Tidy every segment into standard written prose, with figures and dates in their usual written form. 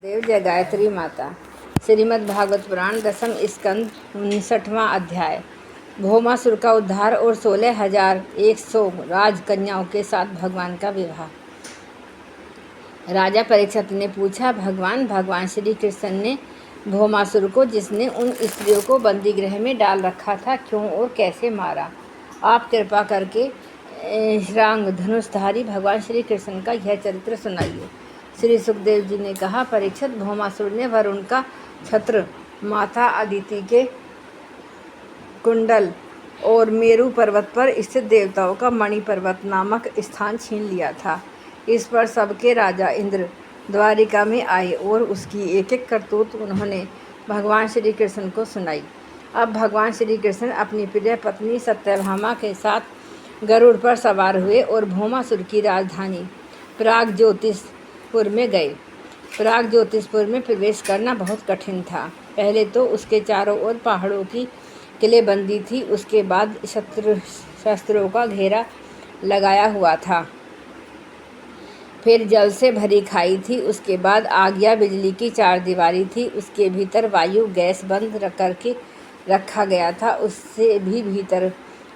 देव जय गायत्री माता। श्रीमद् भागवत पुराण दसम स्कंद 59वां अध्याय। भौमासुर का उद्धार और 16,100 राजकन्याओं के साथ भगवान का विवाह। राजा परीक्षित ने पूछा, भगवान श्री कृष्ण ने भौमासुर को, जिसने उन स्त्रियों को बंदी गृह में डाल रखा था, क्यों और कैसे मारा? आप कृपा करके श्रांग धनुषधारी भगवान श्री कृष्ण का यह चरित्र सुनाइए। श्री सुखदेव जी ने कहा, परीक्षित, भौमासुर ने वरुण का छत्र, माता अदिति के कुंडल और मेरु पर्वत पर स्थित देवताओं का मणि पर्वत नामक स्थान छीन लिया था। इस पर सबके राजा इंद्र द्वारिका में आए और उसकी एक एक करतूत उन्होंने भगवान श्री कृष्ण को सुनाई। अब भगवान श्री कृष्ण अपनी प्रिय पत्नी सत्यभामा के साथ गरुड़ पर सवार हुए और भौमासुर की राजधानी प्रागज्योतिषपुर में गए। प्रागज्योतिषपुर में प्रवेश करना बहुत कठिन था। पहले तो उसके चारों ओर पहाड़ों की किलेबंदी थी, उसके बाद शस्त्रों का घेरा लगाया हुआ था, फिर जल से भरी खाई थी, उसके बाद आग या बिजली की चार दीवारी थी, उसके भीतर वायु गैस बंद करके रखा गया था। उससे भी भीतर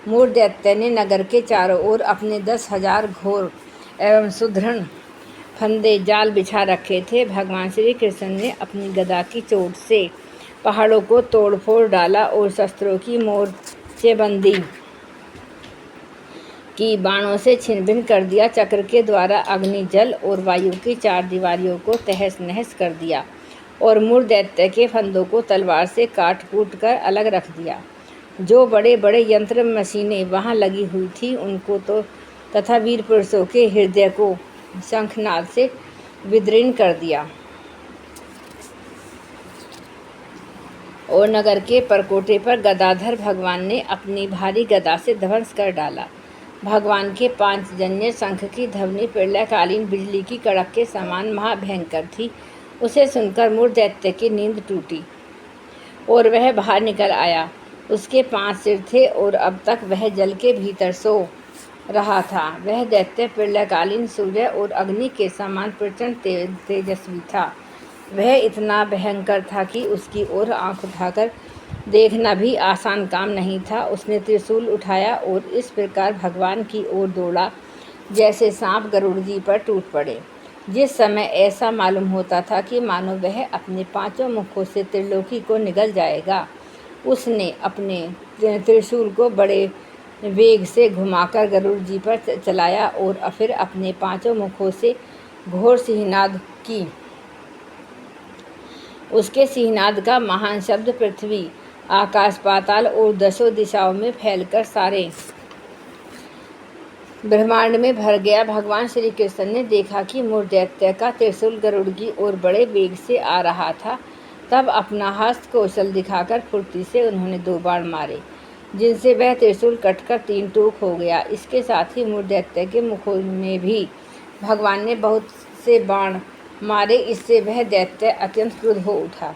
मूर दैत्य ने नगर के चारों ओर अपने 10,000 घोर एवं सुदृढ़ फंदे जाल बिछा रखे थे। भगवान श्री कृष्ण ने अपनी गदा की चोट से पहाड़ों को तोड़ फोड़ डाला और शस्त्रों की मोर्चेबंदी की बाणों से छिन्न भिन्न कर दिया। चक्र के द्वारा अग्नि, जल और वायु की चार दीवारियों को तहस नहस कर दिया और मूर दैत्य के फंदों को तलवार से काट कूट कर अलग रख दिया। जो बड़े बड़े यंत्र मशीनें वहां लगी हुई थी, उनको तो तथा वीर पुरुषों के हृदय को शंखनाद से विदीर्ण कर दिया और नगर के परकोटे पर गदाधर भगवान ने अपनी भारी गदा से ध्वंस कर डाला। भगवान के 5 जन्य शंख की ध्वनि प्रलयकालीन बिजली की कड़क के समान महाभयंकर थी। उसे सुनकर मूर दैत्य की नींद टूटी और वह बाहर निकल आया। उसके 5 सिर थे और अब तक वह जल के भीतर सो रहा था। वह दैत्य प्रलयकालीन सूर्य और अग्नि के समान प्रचंड तेजस्वी था। वह इतना भयंकर था कि उसकी ओर आंख उठाकर देखना भी आसान काम नहीं था। उसने त्रिशूल उठाया और इस प्रकार भगवान की ओर दौड़ा जैसे सांप गरुड़ जी पर टूट पड़े। जिस समय ऐसा मालूम होता था कि मानो वह अपने 5 मुखों से त्रिलोकी को निगल जाएगा, उसने अपने त्रिशूल को बड़े वेग से घुमाकर गरुड़ जी पर चलाया और फिर अपने 5 मुखों से घोर सिंहनाद की। उसके सिंहनाद का महान शब्द पृथ्वी, आकाश, पाताल और 10 दिशाओं में फैलकर सारे ब्रह्मांड में भर गया। भगवान श्री कृष्ण ने देखा कि मूर दैत्य का त्रिशूल गरुड़ की ओर बड़े वेग से आ रहा था। तब अपना हस्त कौशल दिखाकर फुर्ती से उन्होंने 2 बाण मारे, जिनसे वह त्रिशूल कटकर 3 टूक हो गया। इसके साथ ही मूर दैत्य के मुखों में भी भगवान ने बहुत से बाण मारे। इससे वह दैत्य अत्यंत क्रुद्ध हो उठा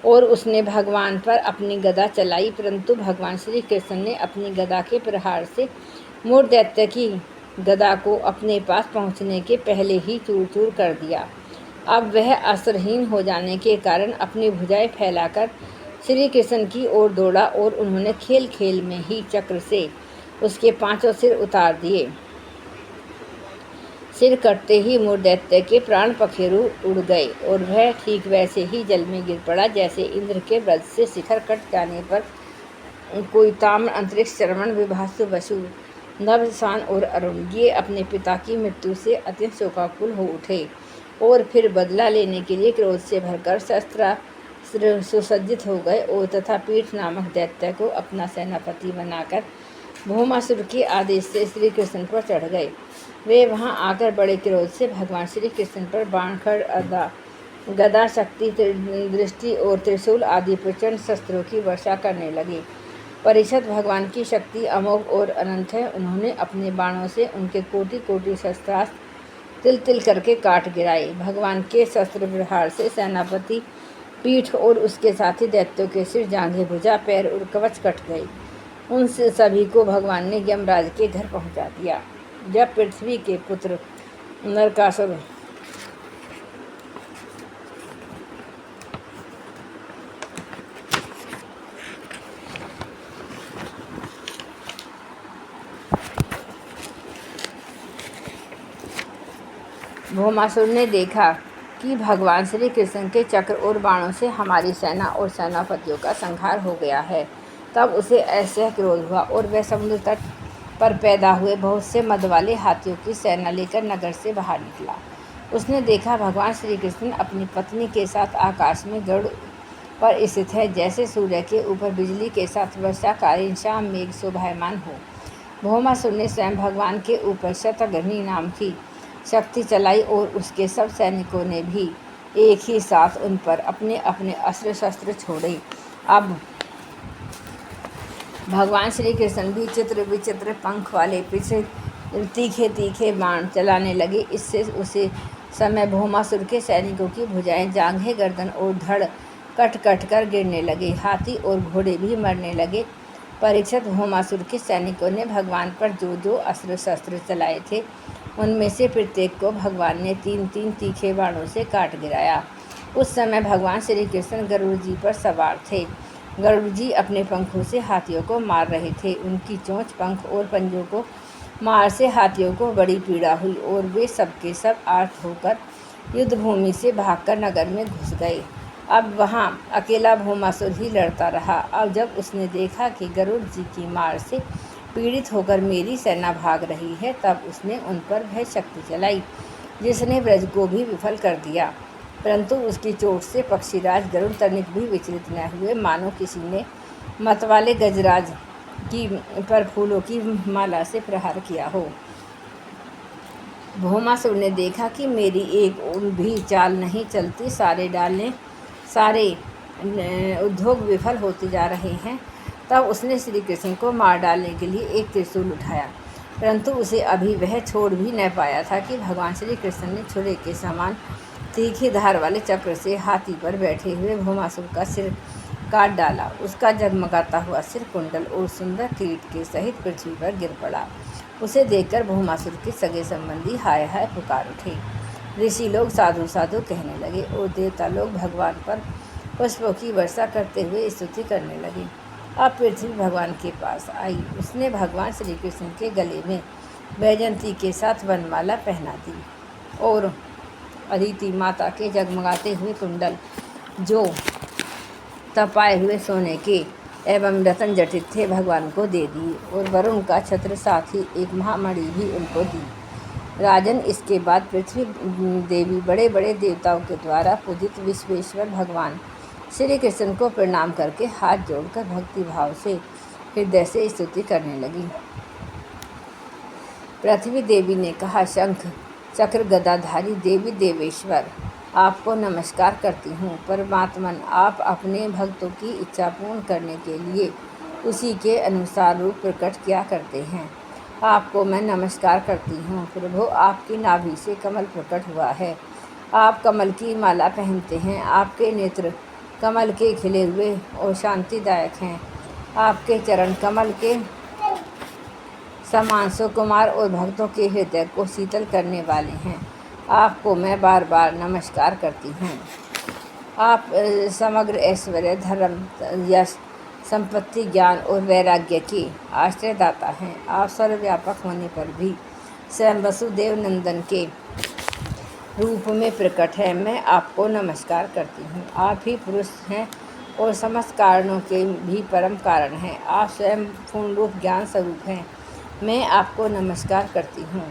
और उसने भगवान पर अपनी गदा चलाई, परंतु भगवान श्री कृष्ण ने अपनी गदा के प्रहार से मूर दैत्य की गदा को अपने पास पहुंचने के पहले ही चूर चूर कर दिया। अब वह अस्त्रहीन हो जाने के कारण अपनी भुजाएं फैलाकर श्री कृष्ण की ओर दौड़ा और उन्होंने खेल खेल में ही चक्र से उसके 5 सिर उतार दिए। सिर कटते ही मूर दैत्य के प्राण पखेरु उड़ गए और वह ठीक वैसे ही जल में गिर पड़ा जैसे इंद्र के वज्र से शिखर कट जाने पर कोई ताम्र अंतरिक्ष चरमण विभासु वसु नभसान और अरुण ये अपने पिता की मृत्यु से अत्यंत शोकाकुल हो उठे और फिर बदला लेने के लिए क्रोध से भरकर शस्त्रास्त्र सुसज्जित हो गए और तथा पीठ नामक दैत्य को अपना सेनापति बनाकर भौमासुर के आदेश से श्री कृष्ण पर चढ़ गए। वे वहां आकर बड़े क्रोध से भगवान श्री कृष्ण पर बाण, खड्ग, गदा, शक्ति, दृष्टि और त्रिशूल आदि प्रचंड शस्त्रों की वर्षा करने लगे। परीक्षित, भगवान की शक्ति अमोघ और अनंत है। उन्होंने अपने बाणों से उनके कोटि कोटि शस्त्रास्त्र तिल तिल करके काट गिराए। भगवान के शस्त्र प्रहार से सेनापति, पीठ और उसके साथी दैत्यों के सिर, जांघें, भुजा, पैर और कवच कट गए। उन सभी को भगवान ने यमराज के घर पहुंचा दिया। जब पृथ्वी के पुत्र नरकासुर भौमासुर ने देखा कि भगवान श्री कृष्ण के चक्र और बाणों से हमारी सेना और सेनापतियों का संहार हो गया है। तब उसे ऐसा क्रोध हुआ और वह समुद्र तट पर पैदा हुए बहुत से मद वाले हाथियों की सेना लेकर नगर से बाहर निकला। उसने देखा भगवान श्री कृष्ण अपनी पत्नी के साथ आकाश में गरुड़ पर स्थित है, जैसे सूर्य के ऊपर बिजली के साथ वर्षाकालीन शाम मेघ शोभायमान हो। भौमासुर ने स्वयं भगवान के ऊपर शतघ्नी नाम की शक्ति चलाई और उसके सब सैनिकों ने भी एक ही साथ उन पर अपने अपने अस्त्र शस्त्र छोड़े। अब भगवान श्री कृष्ण भी चित्र विचित्र पंख वाले पीछे तीखे तीखे बाण चलाने लगे। इससे उसे समय भौमासुर के सैनिकों की भुजाएं, जांघें, गर्दन और धड़ कट कट कर गिरने लगे। हाथी और घोड़े भी मरने लगे। परीक्षित भौमासुर के सैनिकों ने भगवान पर जो जो अस्त्र शस्त्र चलाए थे, उनमें से प्रत्येक को भगवान ने 3-3 तीखे बाणों से काट गिराया। उस समय भगवान श्री कृष्ण गरुड़ जी पर सवार थे। गरुड़ जी अपने पंखों से हाथियों को मार रहे थे। उनकी चोंच, पंख और पंजों को मार से हाथियों को बड़ी पीड़ा हुई और वे सबके सब आर्त होकर युद्ध भूमि से भागकर नगर में घुस गए। अब वहाँ अकेला भौमासुर ही लड़ता रहा। अब जब उसने देखा कि गरुड़ जी की मार से पीड़ित होकर मेरी सेना भाग रही है, तब उसने उन पर वह शक्ति चलाई जिसने ब्रज को भी विफल कर दिया। परंतु उसकी चोट से पक्षीराज गरुड़ तनिक भी विचलित न हुए, मानो किसी ने मतवाले गजराज की पर फूलों की माला से प्रहार किया हो। भौमासुर ने देखा कि मेरी एक भी चाल नहीं चलती, सारे उद्योग विफल होते जा रहे हैं। तब उसने श्री कृष्ण को मार डालने के लिए एक त्रिशूल उठाया, परंतु उसे अभी वह छोड़ भी न पाया था कि भगवान श्री कृष्ण ने छुरे के समान तीखी धार वाले चक्र से हाथी पर बैठे हुए भौमासुर का सिर काट डाला। उसका जगमगाता हुआ सिर कुंडल और सुंदर किरीट के सहित पृथ्वी पर गिर पड़ा। उसे देखकर भौमासुर के सगे संबंधी हाय हाय पुकार उठे। ऋषि लोग साधु साधु कहने लगे और देवता लोग भगवान पर पुष्पों की वर्षा करते हुए स्तुति करने लगे। अब पृथ्वी भगवान के पास आई। उसने भगवान श्री कृष्ण के गले में वैजयंती के साथ वनमाला पहना दी और अदिति माता के जगमगाते हुए कुंडल, जो तपाए हुए सोने के एवं रतन जटित थे, भगवान को दे दी और वरुण का छत्र साथ ही एक महामणि भी उनको दी। राजन, इसके बाद पृथ्वी देवी बड़े बड़े देवताओं के द्वारा पूजित विश्वेश्वर भगवान श्री कृष्ण को प्रणाम करके हाथ जोड़कर भक्ति भाव से हृदय से स्तुति करने लगी। पृथ्वी देवी ने कहा, शंख चक्र गदाधारी देवी देवेश्वर, आपको नमस्कार करती हूँ। परमात्मन, आप अपने भक्तों की इच्छा पूर्ण करने के लिए उसी के अनुसार रूप प्रकट किया करते हैं। आपको मैं नमस्कार करती हूँ। प्रभु, आपकी नाभि से कमल प्रकट हुआ है। आप कमल की माला पहनते हैं। आपके नेत्र कमल के खिले हुए और शांतिदायक हैं। आपके चरण कमल के समान सुकुमार और भक्तों के हृदय को शीतल करने वाले हैं। आपको मैं बार बार नमस्कार करती हूँ। आप समग्र ऐश्वर्य, धर्म, यश, संपत्ति, ज्ञान और वैराग्य के आश्रयदाता हैं। आप सर्वव्यापक होने पर भी स्वयं वसुदेव नंदन के रूप में प्रकट है। मैं आपको नमस्कार करती हूँ। आप ही पुरुष हैं और समस्त कारणों के भी परम कारण हैं। आप स्वयं पूर्ण रूप ज्ञान स्वरूप हैं। मैं आपको नमस्कार करती हूँ।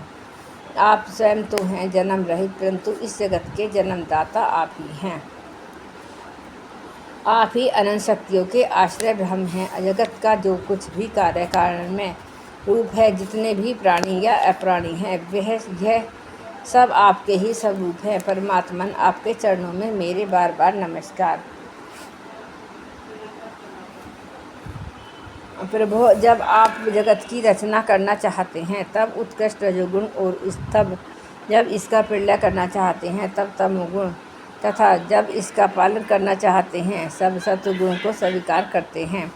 आप स्वयं तो हैं जन्म रहित, परंतु इस जगत के जन्मदाता आप ही हैं। आप ही अनंत शक्तियों के आश्रय ब्रह्म हैं। जगत का जो कुछ भी कार्य कारण में रूप है, जितने भी प्राणी या अप्राणी हैं, वह यह सब आपके ही स्वरूप है। परमात्मन, आपके चरणों में मेरे बार बार नमस्कार। प्रभु, जब आप जगत की रचना करना चाहते हैं तब उत्कृष्ट रजोगुण और तब जब इसका प्रलय करना चाहते हैं तब तमोगुण, तथा जब इसका पालन करना चाहते हैं सब सत्वगुण को स्वीकार करते हैं।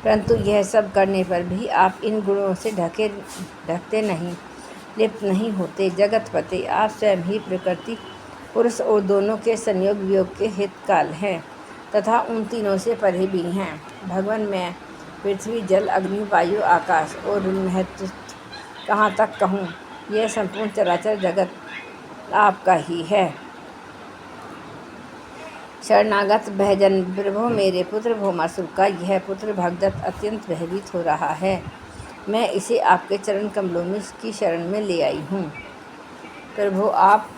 परंतु यह सब करने पर भी आप इन गुणों से ढकते नहीं, लिप्त नहीं होते। जगतपते, आप स्वयं ही प्रकृति, पुरुष और दोनों के संयोग वियोग के हितकाल हैं तथा उन तीनों से परे भी हैं। भगवान, मैं पृथ्वी, जल, अग्नि, वायु, आकाश और महत्व कहाँ तक कहूँ। यह संपूर्ण चराचर जगत आपका ही है। शरणागत भयजन प्रभो मेरे पुत्र भौमासुर का यह पुत्र भगदत्त अत्यंत भयभीत हो रहा है। मैं इसे आपके चरण कमलों में की शरण में ले आई हूँ। प्रभु आप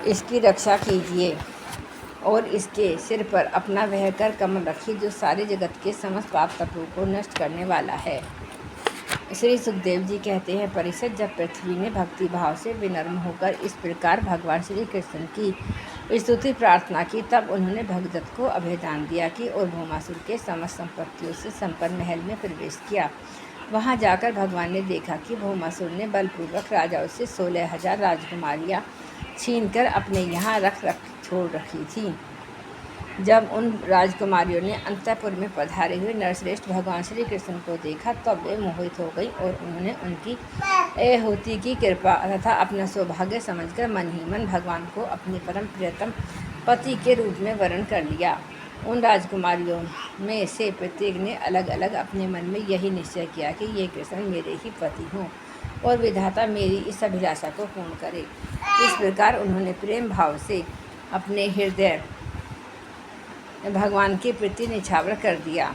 इसकी रक्षा कीजिए और इसके सिर पर अपना वह कर कमल रखिए जो सारे जगत के समस्त पाप तत्वों को नष्ट करने वाला है। श्री सुखदेव जी कहते हैं, परीक्षित, जब पृथ्वी ने भक्ति भाव से विनम्र होकर इस प्रकार भगवान श्री कृष्ण की स्तुति प्रार्थना की, तब उन्होंने भगदत्त को अभयदान दिया कि और भौमासुर के समस्त संपत्तियों से संपन्न महल में प्रवेश किया। वहां जाकर भगवान ने देखा कि भौमासुर ने बलपूर्वक राजाओं से 16,000 राजकुमारियां छीनकर अपने यहाँ रख छोड़ रखी थी। जब उन राजकुमारियों ने अंतःपुर में पधारे हुए नरश्रेष्ठ भगवान श्री कृष्ण को देखा, तब वे मोहित हो गई और उन्होंने उनकी एहोती की कृपा तथा अपना सौभाग्य समझकर मन ही मन भगवान को अपने परम प्रियतम पति के रूप में वर्ण कर लिया। उन राजकुमारियों में से प्रत्येक ने अलग अलग अपने मन में यही निश्चय किया कि ये कृष्ण मेरे ही पति हों और विधाता मेरी इस अभिलाषा को पूर्ण करे। इस प्रकार उन्होंने प्रेम भाव से अपने हृदय भगवान के प्रति निछावर कर दिया।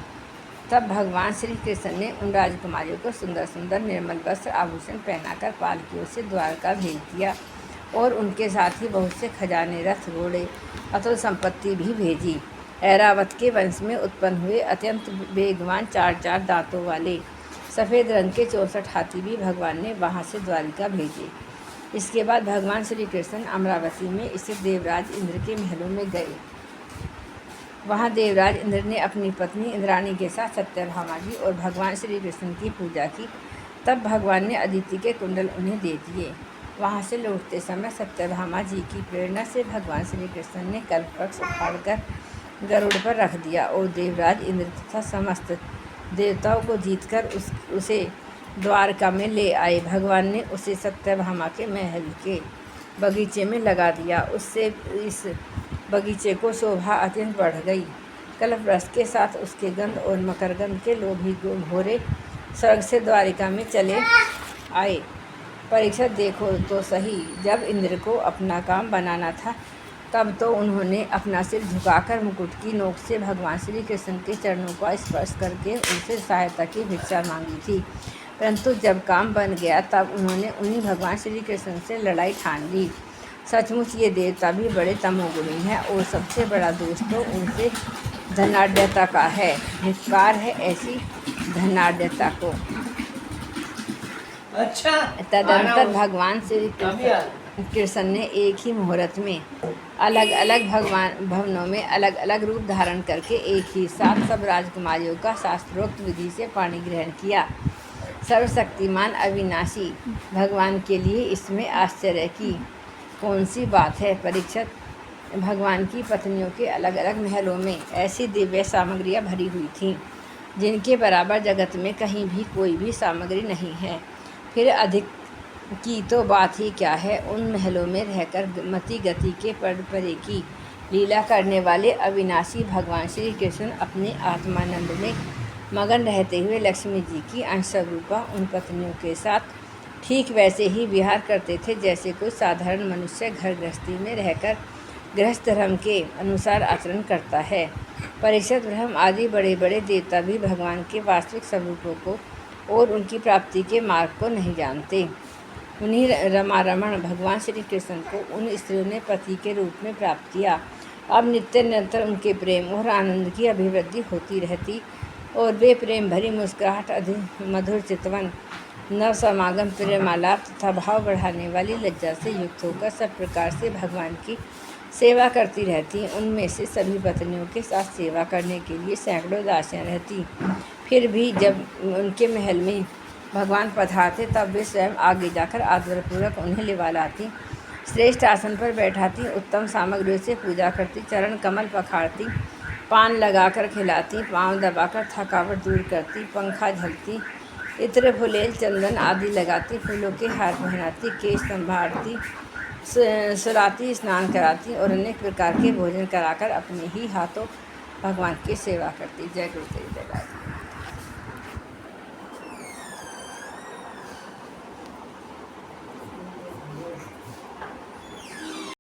तब भगवान श्री कृष्ण ने उन राजकुमारियों को सुंदर सुंदर निर्मल वस्त्र आभूषण पहनाकर पालकियों से द्वारका भेज दिया और उनके साथ ही बहुत से खजाने, रथ, घोड़े, अतुल संपत्ति भी भेजी। ऐरावत के वंश में उत्पन्न हुए अत्यंत वेगवान 4 दांतों वाले सफ़ेद रंग के 64 हाथी भी भगवान ने वहां से द्वारिका भेजे। इसके बाद भगवान श्री कृष्ण अमरावती में स्थित देवराज इंद्र के महलों में गए। वहाँ देवराज इंद्र ने अपनी पत्नी इंद्राणी के साथ सत्यभामा जी और भगवान श्री कृष्ण की पूजा की। तब भगवान ने अदिति के कुंडल उन्हें दे दिए। वहाँ से लौटते समय सत्यभामा जी की प्रेरणा से भगवान श्री कृष्ण ने कल्पवृक्ष उखाड़कर गरुड़ पर रख दिया और देवराज इंद्र तथा समस्त देवताओं को जीतकर उसे द्वारका में ले आए। भगवान ने उसे सत्यभामा के महल के बगीचे में लगा दिया। उससे इस बगीचे को शोभा अत्यंत बढ़ गई। कल्पवृक्ष के साथ उसके गंध और मकरगंध के लोभी घोड़े स्वर्ग से द्वारिका में चले आए। परीक्षित, देखो तो सही, जब इंद्र को अपना काम बनाना था तब तो उन्होंने अपना सिर झुकाकर मुकुट की नोक से भगवान श्री कृष्ण के चरणों का स्पर्श करके उनसे सहायता की भिक्षा मांगी थी, परंतु जब काम बन गया तब उन्होंने उन्हीं भगवान श्री कृष्ण से लड़ाई ठान ली। सचमुच ये देवता भी बड़े तमोगुणी हैं और सबसे बड़ा दोष तो उनसे धनाढ़ता का है। धिक्कार है ऐसी धनाढ़ता को। अच्छा, तदंतर भगवान श्री कृष्ण ने एक ही मुहूर्त में अलग अलग भवनों में अलग अलग रूप धारण करके एक ही साथ सब राजकुमारियों का शास्त्रोक्त विधि से पाणी ग्रहण किया। सर्वशक्तिमान अविनाशी भगवान के लिए इसमें आश्चर्य की कौन सी बात है। परीक्षित, भगवान की पत्नियों के अलग अलग महलों में ऐसी दिव्य सामग्रियाँ भरी हुई थीं जिनके बराबर जगत में कहीं भी कोई भी सामग्री नहीं है। फिर अधिक की तो बात ही क्या है, उन महलों में रहकर मति गति के परे की लीला करने वाले अविनाशी भगवान श्री कृष्ण अपने आत्मानंद में मगन रहते हुए लक्ष्मी जी की अंशरूपा उन पत्नियों के साथ ठीक वैसे ही विहार करते थे जैसे कोई साधारण मनुष्य घर गृहस्थी में रहकर गृहस्थ धर्म के अनुसार आचरण करता है। परीक्षित, ब्रह्म आदि बड़े बड़े देवता भी भगवान के वास्तविक स्वरूपों को और उनकी प्राप्ति के मार्ग को नहीं जानते। उन्हीं रमारमण भगवान श्री कृष्ण को उन स्त्रियों ने पति के रूप में प्राप्त किया। अब नित्य निरंतर उनके प्रेम और आनंद की अभिवृद्धि होती रहती और वे प्रेम भरी मुस्कुराहट, मधुर चितवन, नव समागम, प्रेमालाप तथा भाव बढ़ाने वाली लज्जा से युक्त होकर सब प्रकार से भगवान की सेवा करती रहती। उनमें से सभी पत्नियों के साथ सेवा करने के लिए सैकड़ों दासियां रहती। फिर भी जब उनके महल में भगवान पधारते तब वे स्वयं आगे जाकर आदरपूर्वक उन्हें लिवा लाती, श्रेष्ठ आसन पर बैठाती, उत्तम सामग्रियों से पूजा करती, चरण कमल पखारती, पान लगाकर खिलाती, पाँव दबाकर थकावट दूर करती, पंखा झलती, इत्र, फुलेल, चंदन आदि लगाती, फूलों के हार पहनाती, केश संभारती, सुलाती, स्नान कराती और अनेक प्रकार के भोजन कराकर अपने ही हाथों भगवान की सेवा करती। जय गुरुदेव, जय राधे।